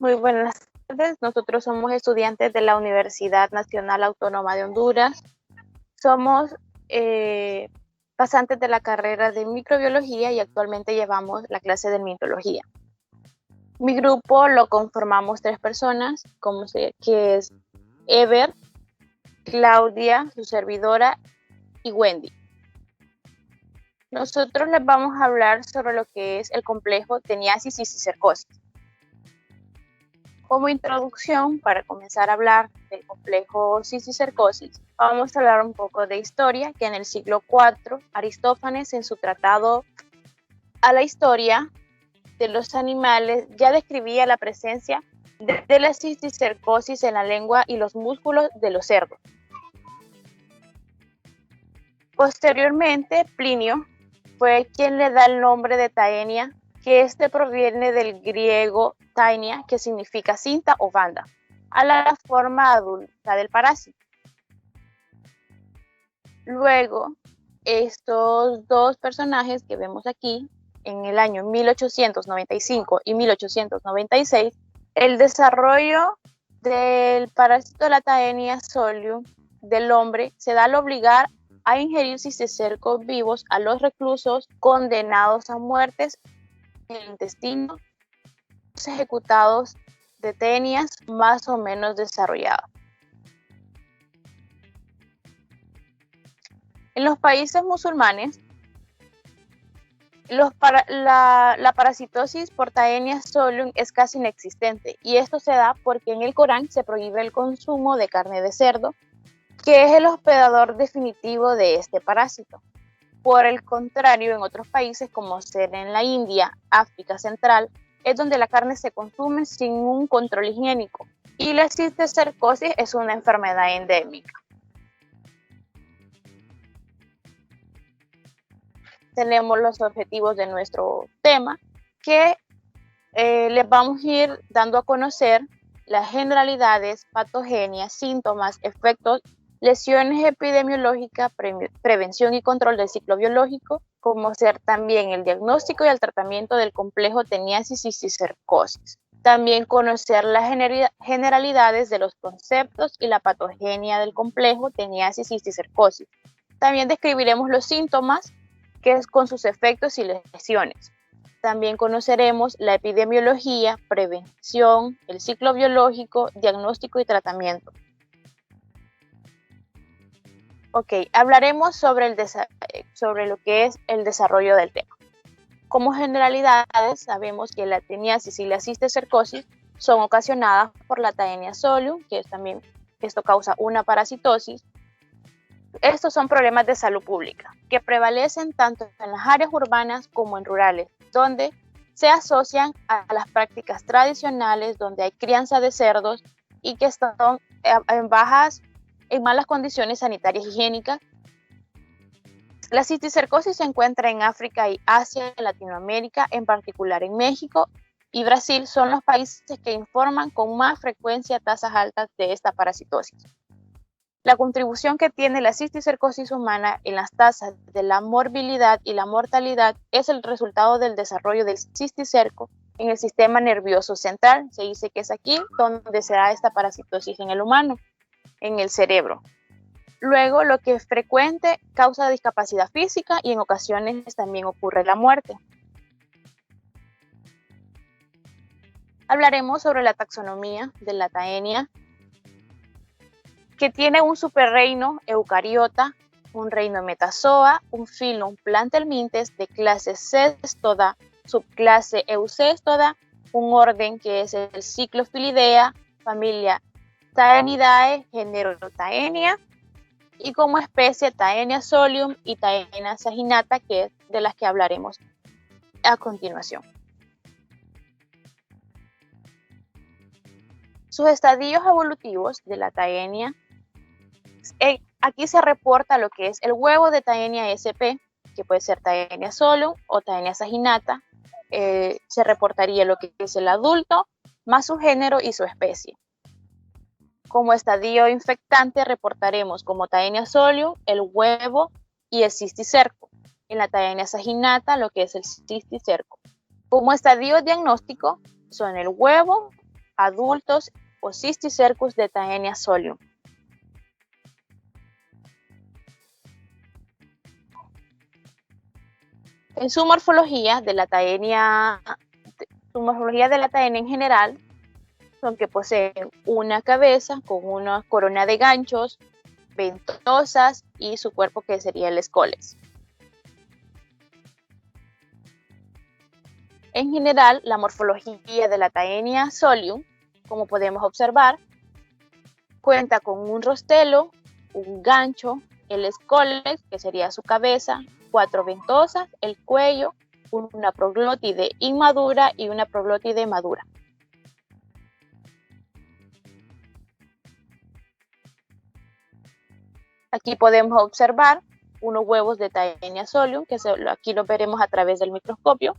Muy buenas tardes. Nosotros somos estudiantes de la Universidad Nacional Autónoma de Honduras. Somos pasantes de la carrera de microbiología y actualmente llevamos la clase de mitología. Mi grupo lo conformamos 3 personas, que es Ever, Claudia, su servidora, y Wendy. Nosotros les vamos a hablar sobre lo que es el complejo teniasis y cisticercosis. Como introducción, para comenzar a hablar del complejo cisticercosis, vamos a hablar un poco de historia, que en el siglo IV, Aristófanes, en su tratado a la historia de los animales, ya describía la presencia de la cisticercosis en la lengua y los músculos de los cerdos. Posteriormente, Plinio fue quien le da el nombre de taenia, que proviene del griego tainia, que significa cinta o banda, a la forma adulta del parásito. Luego, estos dos personajes que vemos aquí, en el año 1895 y 1896, el desarrollo del parásito de la taenia solium del hombre se da al obligar a ingerir cisticercos vivos a los reclusos condenados a muertes en el intestino, ejecutados de tenias más o menos desarrolladas. En los países musulmanes, la parasitosis por taenia solium es casi inexistente, y esto se da porque en el Corán se prohíbe el consumo de carne de cerdo, que es el hospedador definitivo de este parásito. Por el contrario, en otros países como ser en la India, África Central, es donde la carne se consume sin un control higiénico, y la cisticercosis es una enfermedad endémica. Tenemos los objetivos de nuestro tema, que les vamos a ir dando a conocer las generalidades, patogenias, síntomas, efectos, lesiones epidemiológicas, prevención y control del ciclo biológico, como ser también el diagnóstico y el tratamiento del complejo teniasis y cisticercosis. También conocer las generalidades de los conceptos y la patogenia del complejo teniasis y cisticercosis. También describiremos los síntomas, que es con sus efectos y lesiones. También conoceremos la epidemiología, prevención, el ciclo biológico, diagnóstico y tratamiento. Ok, hablaremos sobre lo que es el desarrollo del tema. Como generalidades, sabemos que la teniasis y la cisticercosis son ocasionadas por la taenia solium, esto causa una parasitosis. Estos son problemas de salud pública que prevalecen tanto en las áreas urbanas como en rurales, donde se asocian a las prácticas tradicionales, donde hay crianza de cerdos y que están en malas condiciones sanitarias y higiénicas. La cisticercosis se encuentra en África y Asia, en Latinoamérica, en particular en México y Brasil son los países que informan con más frecuencia tasas altas de esta parasitosis. La contribución que tiene la cisticercosis humana en las tasas de la morbilidad y la mortalidad es el resultado del desarrollo del cisticerco en el sistema nervioso central. Se dice que es aquí donde se da esta parasitosis en el humano, en el cerebro. Luego, lo que es frecuente causa discapacidad física y en ocasiones también ocurre la muerte. Hablaremos sobre la taxonomía de la taenia, que tiene un superreino eucariota, un reino metazoa, un filum Plantelmintes de clase Cestoda, subclase Eucestoda, un orden que es el Cyclophilidea, familia Taenidae, género Taenia, y como especie Taenia solium y Taenia saginata, que es de las que hablaremos a continuación. Sus estadios evolutivos de la taenia, aquí se reporta lo que es el huevo de Taenia sp, que puede ser Taenia solium o Taenia saginata. Se reportaría lo que es el adulto, más su género y su especie. Como estadio infectante reportaremos como Taenia solium, el huevo y el cisticerco. En la Taenia saginata, lo que es el cisticerco. Como estadio diagnóstico son el huevo adultos o Cysticercus de Taenia solium. En su morfología de la Taenia en general son que poseen una cabeza con una corona de ganchos, ventosas y su cuerpo que sería el escoles. En general, la morfología de la Taenia solium, como podemos observar, cuenta con un rostelo, un gancho, el escoles, que sería su cabeza, 4 ventosas, el cuello, una proglótide inmadura y una proglótide madura. Aquí podemos observar unos huevos de Taenia solium, que aquí los veremos a través del microscopio.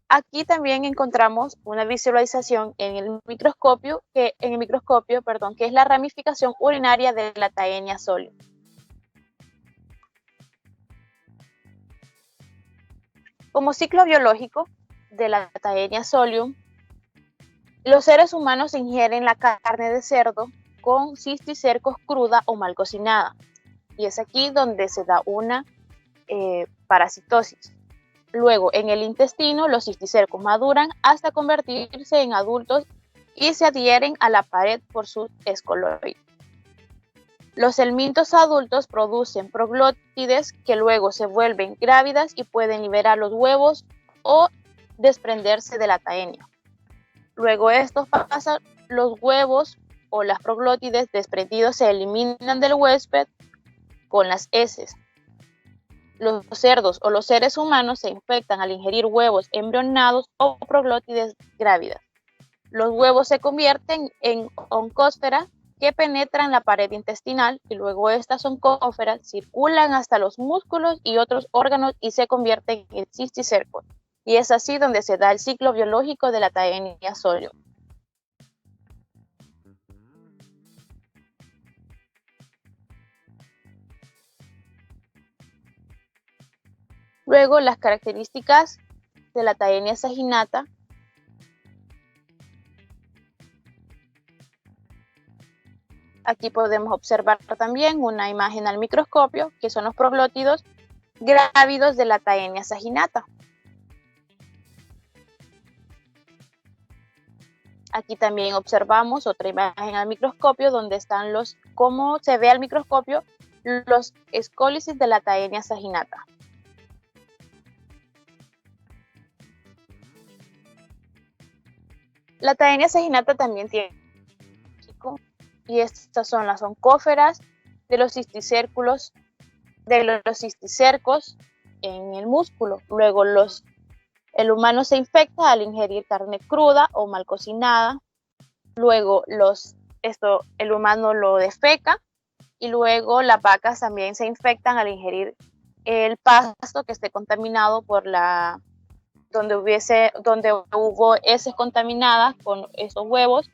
Aquí también encontramos una visualización en el microscopio, que es la ramificación urinaria de la Taenia solium. Como ciclo biológico de la Taenia solium, los seres humanos ingieren la carne de cerdo con cisticercos cruda o mal cocinada, y es aquí donde se da una parasitosis. Luego, en el intestino, los cisticercos maduran hasta convertirse en adultos y se adhieren a la pared por sus escoloides. Los helmintos adultos producen proglótides que luego se vuelven grávidas y pueden liberar los huevos o desprenderse de la taenia. Luego estos pasan, los huevos o las proglótides desprendidos se eliminan del huésped con las heces. Los cerdos o los seres humanos se infectan al ingerir huevos embrionados o proglótides grávidas. Los huevos se convierten en oncósferas que penetran la pared intestinal y luego estas oncósferas circulan hasta los músculos y otros órganos y se convierten en cisticercos. Y es así donde se da el ciclo biológico de la Taenia solium. Luego, las características de la Taenia saginata. Aquí podemos observar también una imagen al microscopio, que son los proglótidos grávidos de la Taenia saginata. Aquí también observamos otra imagen al microscopio donde están cómo se ve al microscopio los escólices de la Taenia saginata. La Taenia saginata también tiene, y estas son las oncósferas de los cisticercos en el músculo. Luego el humano se infecta al ingerir carne cruda o mal cocinada. Luego el humano lo defeca y luego las vacas también se infectan al ingerir el pasto que esté contaminado por donde hubo heces contaminadas con esos huevos,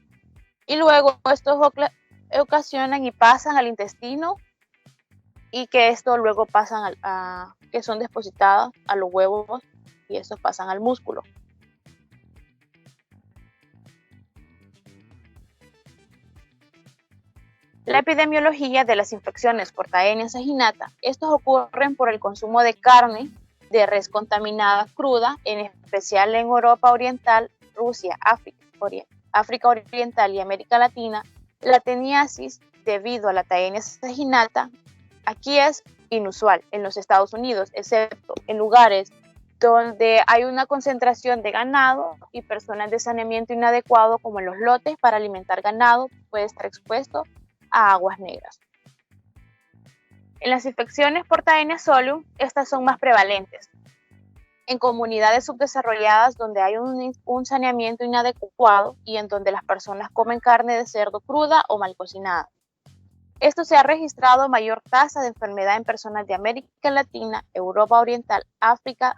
y luego estos ocasionan y pasan al intestino y que esto luego pasan que son depositadas a los huevos y estos pasan al músculo. La epidemiología de las infecciones por Taenia saginata. Estos ocurren por el consumo de carne de res contaminada cruda, en especial en Europa Oriental, Rusia, África Oriental y América Latina. La teniasis debido a la Taenia saginata aquí es inusual en los Estados Unidos, excepto en lugares donde hay una concentración de ganado y personas de saneamiento inadecuado, como en los lotes para alimentar ganado, puede estar expuesto a aguas negras. En las infecciones por Taenia solium, estas son más prevalentes. En comunidades subdesarrolladas donde hay un saneamiento inadecuado y en donde las personas comen carne de cerdo cruda o mal cocinada. Esto se ha registrado mayor tasa de enfermedad en personas de América Latina, Europa Oriental, África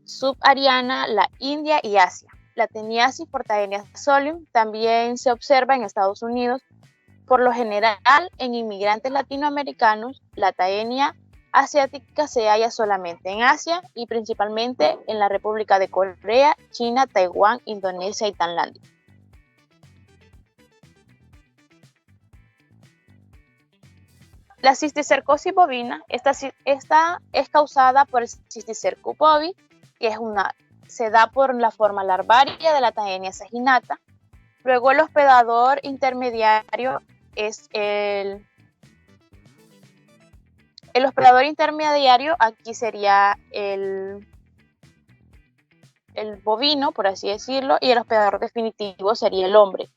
subsahariana, la India y Asia. La teniasis por Taenia solium también se observa en Estados Unidos. Por lo general, en inmigrantes latinoamericanos, la Taenia asiática se halla solamente en Asia y principalmente en la República de Corea, China, Taiwán, Indonesia y Tailandia. La cisticercosis bovina, esta es causada por el Cysticercus bovi, que se da por la forma larvaria de la Taenia saginata. Luego el hospedador intermediario es el hospedador intermediario, aquí sería el bovino, por así decirlo, y el hospedador definitivo sería el hombre.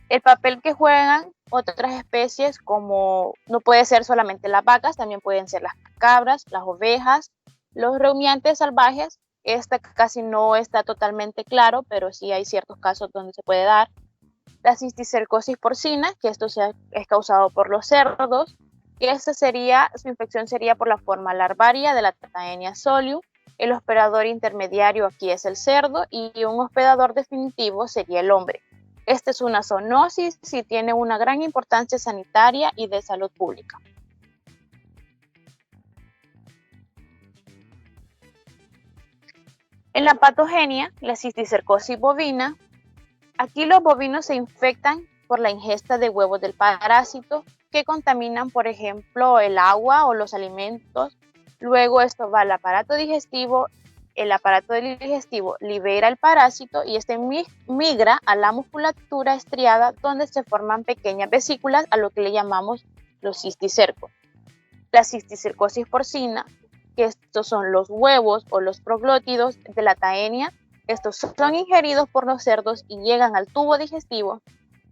El papel que juegan otras especies, como no puede ser solamente las vacas, también pueden ser las cabras, las ovejas, los rumiantes salvajes. Esta casi no está totalmente claro, pero sí hay ciertos casos donde se puede dar. La cisticercosis porcina, que esto es causado por los cerdos, que su infección sería por la forma larvaria de la Taenia solium. El hospedador intermediario aquí es el cerdo y un hospedador definitivo sería el hombre. Esta es una zoonosis y tiene una gran importancia sanitaria y de salud pública. En la patogenia, la cisticercosis bovina, aquí los bovinos se infectan por la ingesta de huevos del parásito que contaminan, por ejemplo, el agua o los alimentos. Luego esto va al aparato digestivo. El aparato digestivo libera el parásito y este migra a la musculatura estriada, donde se forman pequeñas vesículas, a lo que le llamamos los cisticercos. La cisticercosis porcina, que estos son los huevos o los proglótidos de la Taenia, estos son ingeridos por los cerdos y llegan al tubo digestivo.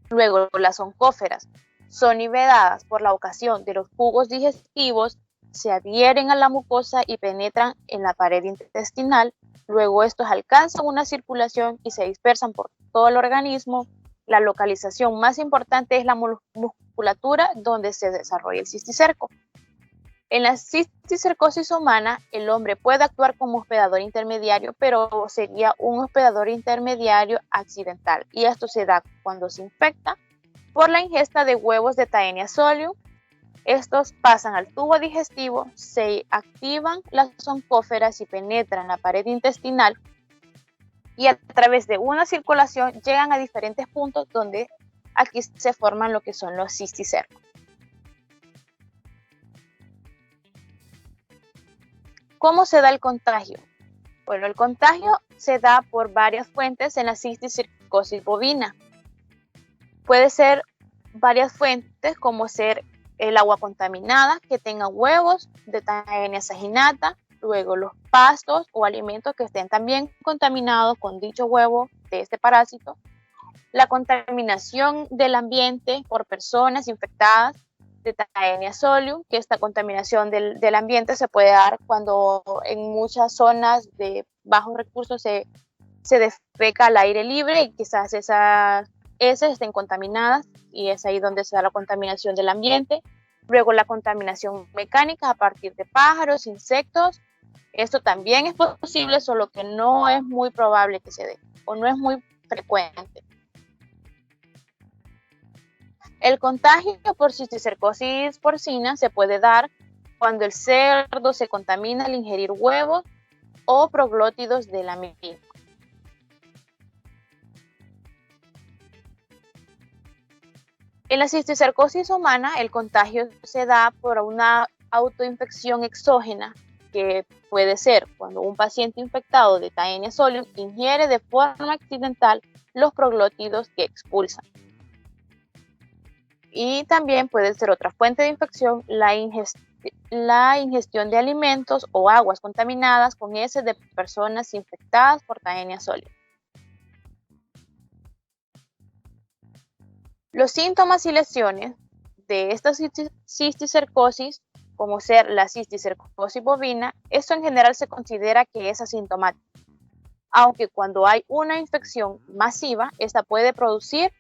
Luego las oncóferas son liberadas por la ocasión de los jugos digestivos, se adhieren a la mucosa y penetran en la pared intestinal. Luego estos alcanzan una circulación y se dispersan por todo el organismo. La localización más importante es la musculatura, donde se desarrolla el cisticerco. En la cisticercosis humana, el hombre puede actuar como hospedador intermediario, pero sería un hospedador intermediario accidental. Y esto se da cuando se infecta por la ingesta de huevos de Taenia solium. Estos pasan al tubo digestivo, se activan las oncóferas y penetran la pared intestinal y a través de una circulación llegan a diferentes puntos donde aquí se forman lo que son los cisticercos. ¿Cómo se da el contagio? Bueno, el contagio se da por varias fuentes en la cisticercosis bovina. Puede ser varias fuentes, como ser el agua contaminada que tenga huevos de Taenia saginata, luego los pastos o alimentos que estén también contaminados con dicho huevo de este parásito, la contaminación del ambiente por personas infectadas de Taenia solium, que esta contaminación del ambiente se puede dar cuando en muchas zonas de bajos recursos se defeca al aire libre y quizás esas heces estén contaminadas y es ahí donde se da la contaminación del ambiente. Luego la contaminación mecánica a partir de pájaros, insectos. Esto también es posible, solo que no es muy probable que se dé o no es muy frecuente. El contagio por cisticercosis porcina se puede dar cuando el cerdo se contamina al ingerir huevos o proglótidos de la misma. En la cisticercosis humana, el contagio se da por una autoinfección exógena, que puede ser cuando un paciente infectado de Taenia solium ingiere de forma accidental los proglótidos que expulsan. Y también puede ser otra fuente de infección la ingestión de alimentos o aguas contaminadas con heces de personas infectadas por Taenia solium. Los síntomas y lesiones de esta cisticercosis, como ser la cisticercosis bovina, esto en general se considera que es asintomático, aunque cuando hay una infección masiva, esta puede producir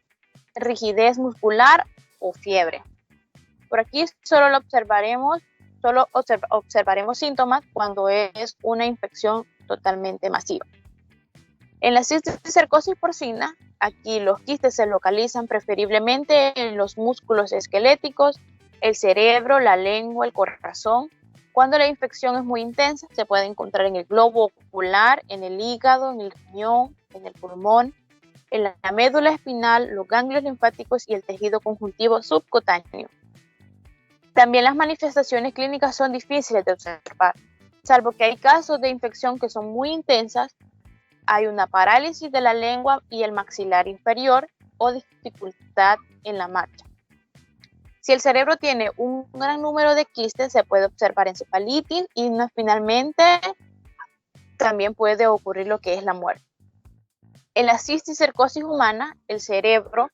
rigidez muscular o fiebre. Por aquí solo observaremos síntomas cuando es una infección totalmente masiva. En la cisticercosis porcina, aquí los quistes se localizan preferiblemente en los músculos esqueléticos, el cerebro, la lengua, el corazón. Cuando la infección es muy intensa, se puede encontrar en el globo ocular, en el hígado, en el riñón, en el pulmón, en la médula espinal, los ganglios linfáticos y el tejido conjuntivo subcutáneo. También las manifestaciones clínicas son difíciles de observar, salvo que hay casos de infección que son muy intensas. Hay una parálisis de la lengua y el maxilar inferior o dificultad en la marcha. Si el cerebro tiene un gran número de quistes, se puede observar encefalitis y finalmente también puede ocurrir lo que es la muerte. En la cisticercosis humana, el cerebro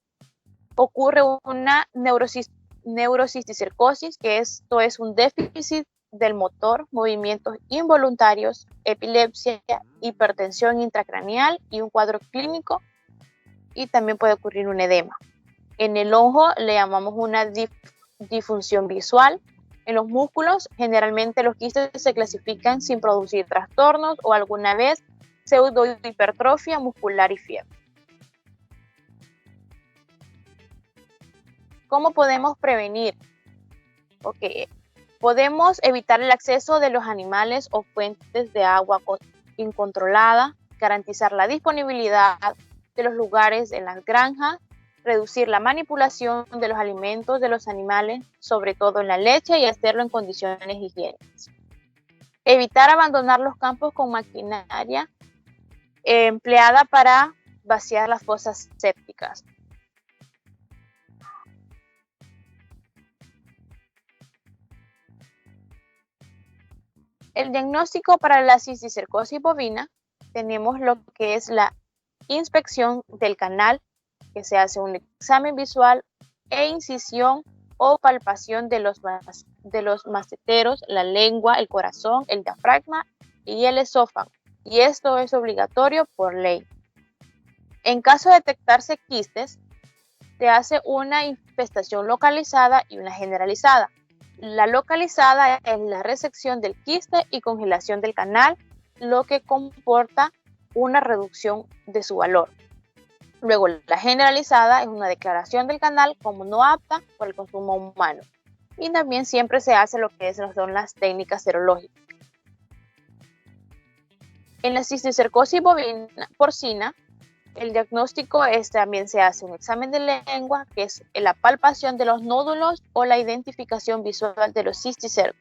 ocurre una neurocisticercosis, que esto es un déficit del motor, movimientos involuntarios, epilepsia, hipertensión intracraneal y un cuadro clínico, y también puede ocurrir un edema. En el ojo le llamamos una disfunción visual. En los músculos, generalmente los quistes se clasifican sin producir trastornos o alguna vez pseudohipertrofia muscular y fiebre. ¿Cómo podemos prevenir? Podemos evitar el acceso de los animales o fuentes de agua incontrolada, garantizar la disponibilidad de los lugares en las granjas, reducir la manipulación de los alimentos de los animales, sobre todo en la leche, y hacerlo en condiciones higiénicas. Evitar abandonar los campos con maquinaria empleada para vaciar las fosas sépticas. El diagnóstico para la cisticercosis bovina, tenemos lo que es la inspección del canal, que se hace un examen visual e incisión o palpación de los maceteros, la lengua, el corazón, el diafragma y el esófago. Y esto es obligatorio por ley. En caso de detectarse quistes, se hace una infestación localizada y una generalizada. La localizada es la resección del quiste y congelación del canal, lo que comporta una reducción de su valor. Luego, la generalizada es una declaración del canal como no apta por el consumo humano. Y también siempre se hace lo que son las técnicas serológicas. En la cisticercosis porcina, el diagnóstico también se hace un examen de lengua, que es la palpación de los nódulos o la identificación visual de los cisticercos.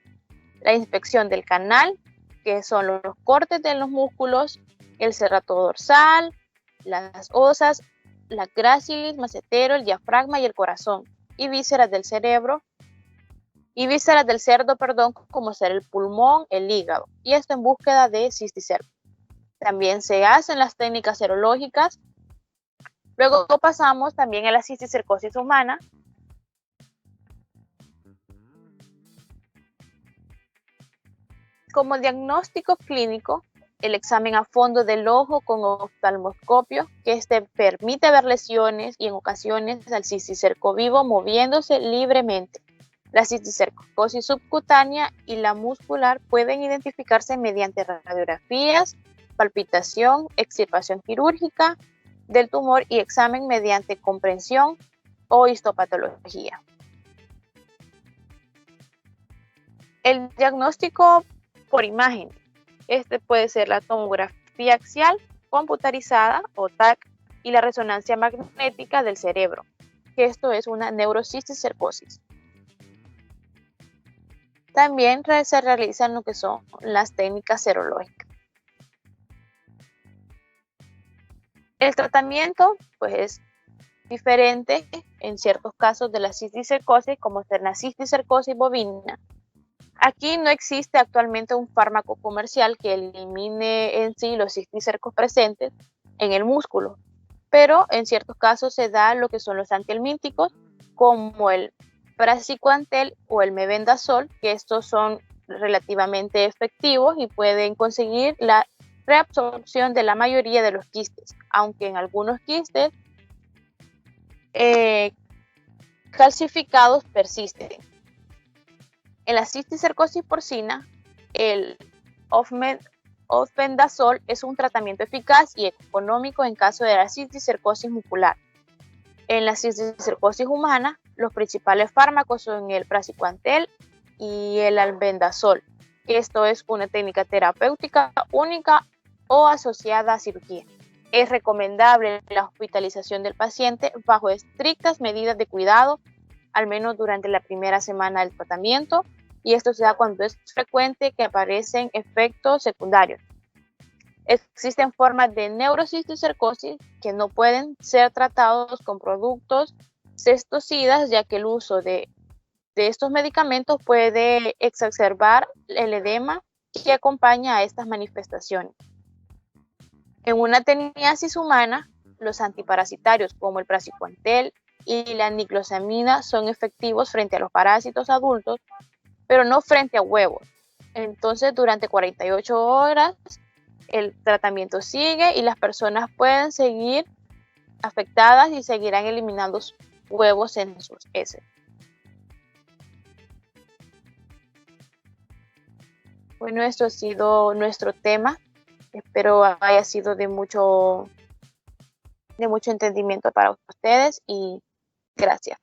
La inspección del canal, que son los cortes de los músculos, el serrato dorsal, las osas, la gracilis, macetero, el diafragma y el corazón, y vísceras del cerebro, y vísceras del cerdo, como ser el pulmón, el hígado, y esto en búsqueda de cisticercos. También se hacen las técnicas serológicas. Luego pasamos también a la cisticercosis humana. Como diagnóstico clínico, el examen a fondo del ojo con oftalmoscopio, que permite ver lesiones y en ocasiones al cisticerco vivo moviéndose libremente. La cisticercosis subcutánea y la muscular pueden identificarse mediante radiografías, palpitación, extirpación quirúrgica del tumor y examen mediante comprensión o histopatología. El diagnóstico por imagen. Puede ser la tomografía axial computarizada o TAC y la resonancia magnética del cerebro, que esto es una neurocisticercosis. También se realizan lo que son las técnicas serológicas. El tratamiento es diferente en ciertos casos de la cisticercosis, como ser la cisticercosis bovina. Aquí no existe actualmente un fármaco comercial que elimine en sí los cisticercos presentes en el músculo, pero en ciertos casos se da lo que son los antihelmínticos, como el praziquantel o el mebendazol, que estos son relativamente efectivos y pueden conseguir la reabsorción de la mayoría de los quistes, aunque en algunos quistes calcificados persisten. En la cisticercosis porcina, el ofmendazol es un tratamiento eficaz y económico en caso de la cisticercosis muscular. En la cisticercosis humana, los principales fármacos son el praziquantel y el albendazol. Esto es una técnica terapéutica única o asociada a cirugía. Es recomendable la hospitalización del paciente bajo estrictas medidas de cuidado, al menos durante la primera semana del tratamiento, y esto se da cuando es frecuente que aparecen efectos secundarios. Existen formas de neurocisticercosis que no pueden ser tratados con productos cestocidas, ya que el uso de estos medicamentos puede exacerbar el edema que acompaña a estas manifestaciones. En una teniasis humana, los antiparasitarios como el praziquantel y la niclosamida son efectivos frente a los parásitos adultos, pero no frente a huevos. Entonces, durante 48 horas, el tratamiento sigue y las personas pueden seguir afectadas y seguirán eliminando huevos en sus heces. Bueno, esto ha sido nuestro tema. Espero haya sido de mucho entendimiento para ustedes y gracias.